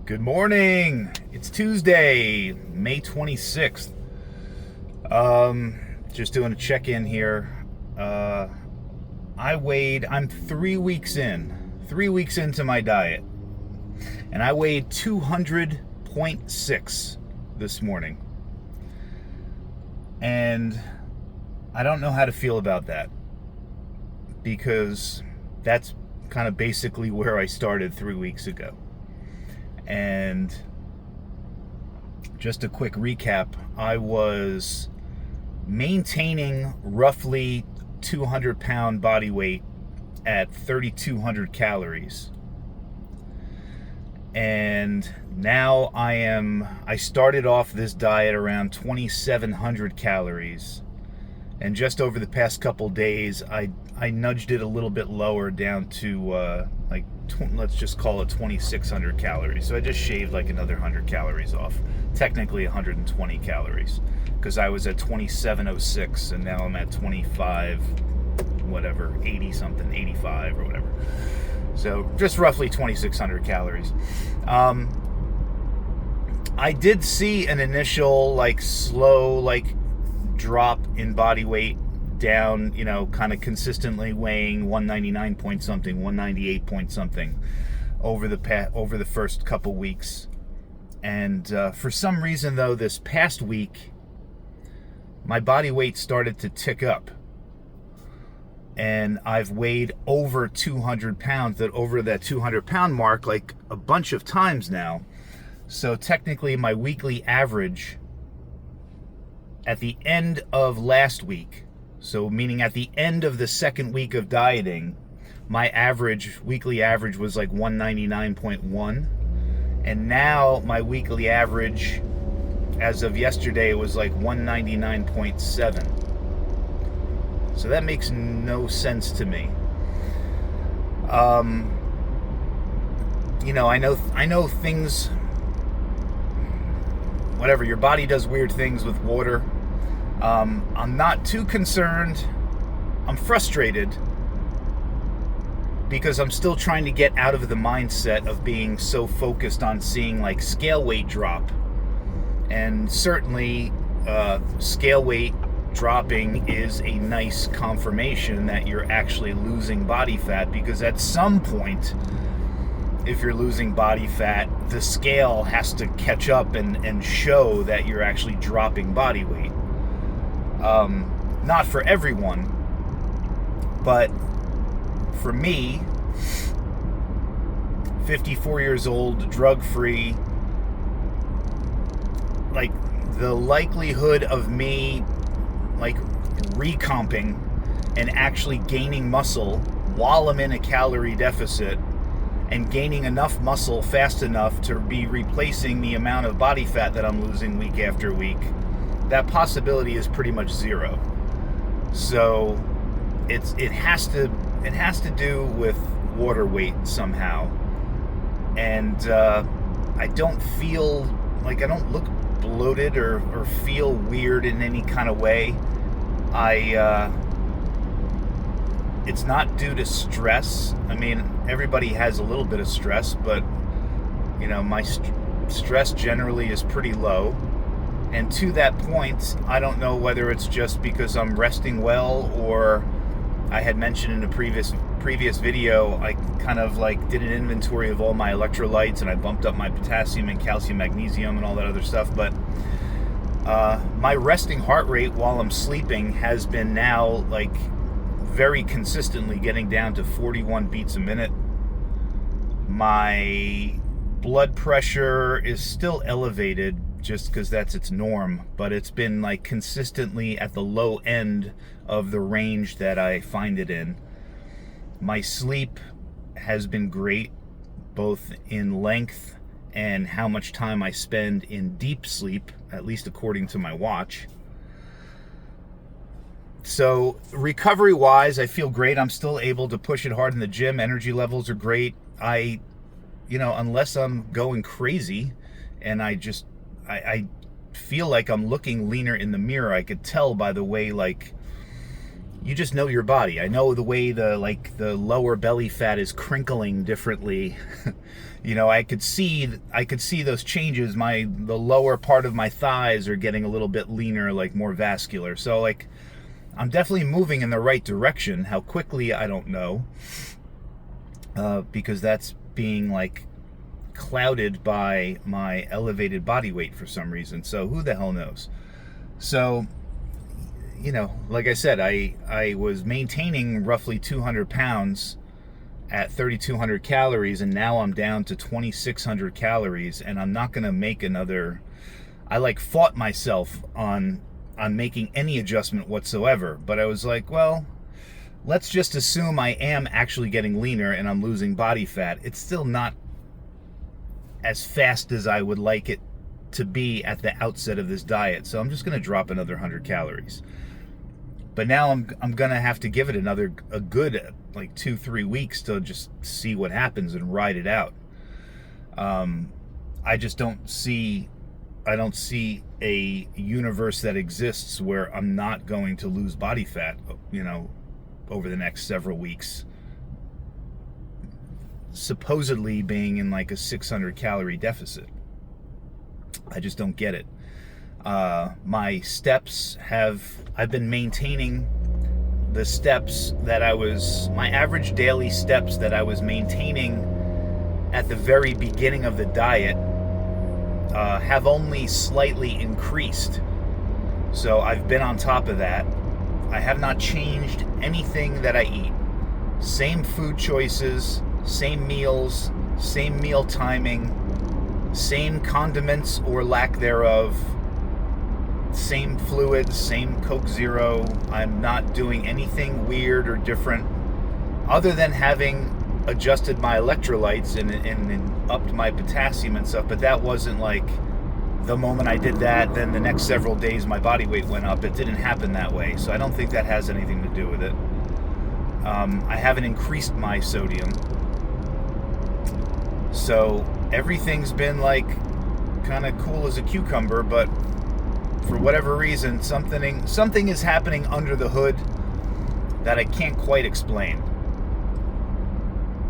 Good morning. It's Tuesday, May 26th. Just doing a check-in here. I'm 3 weeks into my diet, and I weighed 200.6 this morning. And I don't know how to feel about that, because that's kind of basically where I started 3 weeks ago. And just a quick recap, I was maintaining roughly 200-pound body weight at 3,200 calories. And now I started off this diet around 2,700 calories. And just over the past couple days, I nudged it a little bit lower down to let's just call it 2,600 calories. So I just shaved like another 100 calories off. Technically 120 calories, because I was at 2,706 and now I'm at 25, whatever, 80 something, 85 or whatever. So just roughly 2,600 calories. I did see an initial slow drop in body weight down, kind of consistently weighing 199 point something, 198 point something over the first couple weeks. And for some reason, though, this past week, my body weight started to tick up. And I've weighed over 200 pounds, over that 200-pound mark, like a bunch of times now. So technically, my weekly average at the end of last week, so meaning at the end of the second week of dieting, my weekly average was like 199.1. And now my weekly average, as of yesterday, was like 199.7. So that makes no sense to me. I know things, whatever, your body does weird things with water. I'm not too concerned. I'm frustrated because I'm still trying to get out of the mindset of being so focused on seeing scale weight drop. And certainly scale weight dropping is a nice confirmation that you're actually losing body fat, because at some point, if you're losing body fat, the scale has to catch up and show that you're actually dropping body weight. Not for everyone, but for me, 54 years old, drug-free, the likelihood of me recomping and actually gaining muscle while I'm in a calorie deficit and gaining enough muscle fast enough to be replacing the amount of body fat that I'm losing week after week, that possibility is pretty much zero. So it has to do with water weight somehow. And I don't look bloated or feel weird in any kind of way. It's not due to stress. I mean, everybody has a little bit of stress, but my stress generally is pretty low. And to that point, I don't know whether it's just because I'm resting well, or I had mentioned in a previous video, I kind of did an inventory of all my electrolytes, and I bumped up my potassium and calcium, magnesium, and all that other stuff. But my resting heart rate while I'm sleeping has been now very consistently getting down to 41 beats a minute. My blood pressure is still elevated, just because that's its norm, but it's been consistently at the low end of the range that I find it in. My sleep has been great, both in length and how much time I spend in deep sleep, at least according to my watch. So recovery wise, I feel great. I'm still able to push it hard in the gym. Energy levels are great. Unless I'm going crazy and I feel like I'm looking leaner in the mirror. I could tell by the way you just know your body. I know the way the lower belly fat is crinkling differently. I could see those changes. The lower part of my thighs are getting a little bit leaner, like more vascular. So like I'm definitely moving in the right direction. How quickly, I don't know, because that's being like clouded by my elevated body weight for some reason. So who the hell knows? So, like I said, I was maintaining roughly 200 pounds at 3,200 calories, and now I'm down to 2,600 calories, and I'm not going to make another. I fought myself on making any adjustment whatsoever, but I was like, well, let's just assume I am actually getting leaner and I'm losing body fat. It's still not as fast as I would like it to be at the outset of this diet, so I'm just going to drop another 100 calories. But now I'm going to have to give it a good like 2-3 weeks to just see what happens and ride it out. I don't see a universe that exists where I'm not going to lose body fat, over the next several weeks. Supposedly being in like a 600 calorie deficit. I just don't get it. My steps I've been maintaining the steps that my average daily steps that I was maintaining at the very beginning of the diet have only slightly increased. So I've been on top of that. I have not changed anything that I eat. Same food choices, same meals, same meal timing, same condiments or lack thereof, same fluids, same Coke Zero. I'm not doing anything weird or different other than having adjusted my electrolytes and upped my potassium and stuff, but that wasn't like the moment I did that, then the next several days my body weight went up. It didn't happen that way, so I don't think that has anything to do with it. I haven't increased my sodium, so everything's been like kind of cool as a cucumber, but for whatever reason, something is happening under the hood that I can't quite explain.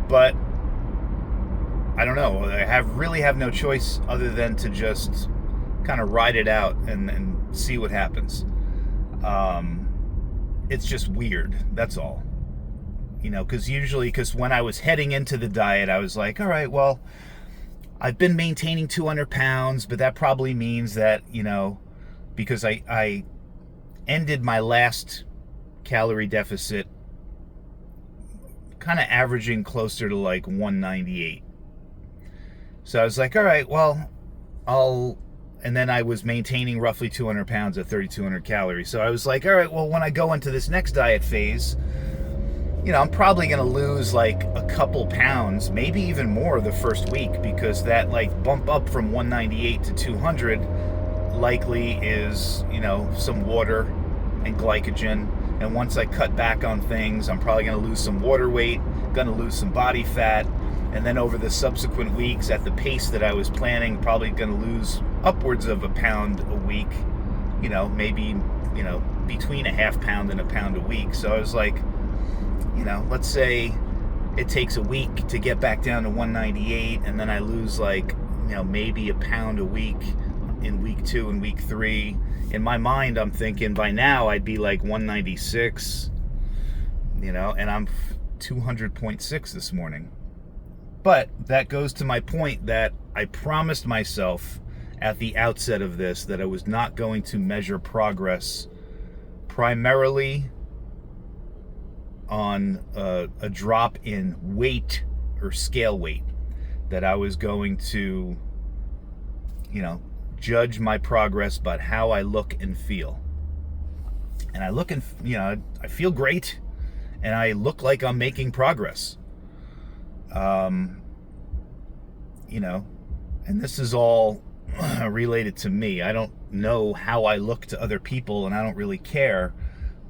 But I don't know. I really have no choice other than to just kind of ride it out and see what happens. It's just weird. That's all. Because when I was heading into the diet, I was like, all right, well, I've been maintaining 200 pounds, but that probably means that, because I ended my last calorie deficit kind of averaging closer to like 198. So I was like, all right, well, and then I was maintaining roughly 200 pounds at 3,200 calories. So I was like, all right, well, when I go into this next diet phase, I'm probably going to lose like a couple pounds, maybe even more the first week, because that like bump up from 198 to 200 likely is, some water and glycogen. And once I cut back on things, I'm probably going to lose some water weight, going to lose some body fat, and then over the subsequent weeks at the pace that I was planning, probably going to lose upwards of a pound a week, maybe, between a half pound and a pound a week. So I was like, let's say it takes a week to get back down to 198, and then I lose like, maybe a pound a week in week 2 and week 3. In my mind, I'm thinking by now I'd be like 196, and I'm 200.6 this morning. But that goes to my point that I promised myself at the outset of this that I was not going to measure progress primarily on a drop in weight or scale weight, that I was going to, judge my progress by how I look and feel. And I look and, I feel great, and I look like I'm making progress. And this is all related to me. I don't know how I look to other people, and I don't really care.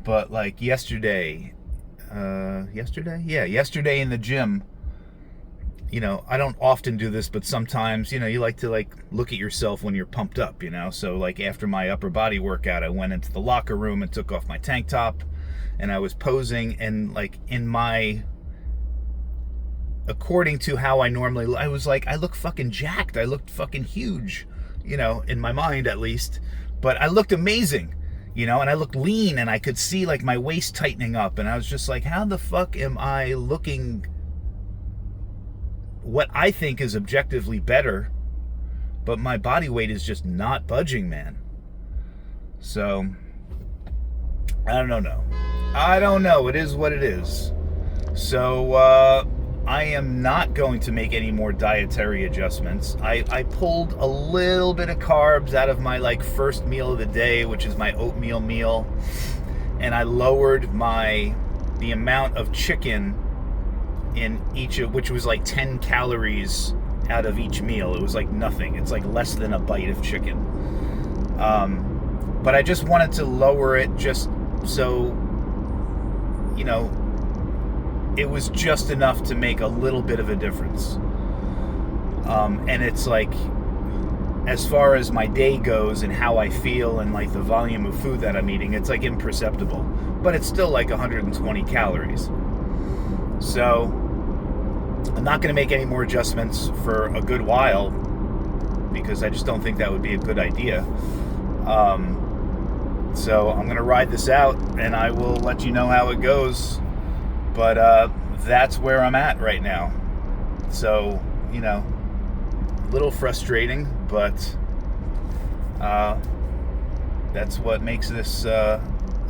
But like yesterday in the gym, I don't often do this, but sometimes, you like to like look at yourself when you're pumped up, so like after my upper body workout, I went into the locker room and took off my tank top, and I was posing, and like according to how I normally, I was like, I look fucking jacked. I looked fucking huge, in my mind at least. But I looked amazing, and I looked lean, and I could see like my waist tightening up. And I was just like, how the fuck am I looking what I think is objectively better, but my body weight is just not budging, man. So, I don't know. It is what it is. So, I am not going to make any more dietary adjustments. I pulled a little bit of carbs out of my like first meal of the day, which is my oatmeal meal, and I lowered the amount of chicken in each of, which was like 10 calories out of each meal. It was like nothing. It's like less than a bite of chicken. But I just wanted to lower it just so, it was just enough to make a little bit of a difference. And it's like, as far as my day goes and how I feel and like the volume of food that I'm eating, it's like imperceptible. But it's still like 120 calories. So I'm not going to make any more adjustments for a good while because I just don't think that would be a good idea. So I'm going to ride this out and I will let you know how it goes. But that's where I'm at right now. So, a little frustrating, but that's what makes this a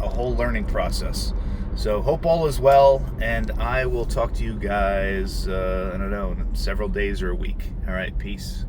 whole learning process. So hope all is well, and I will talk to you guys, in several days or a week. All right, peace.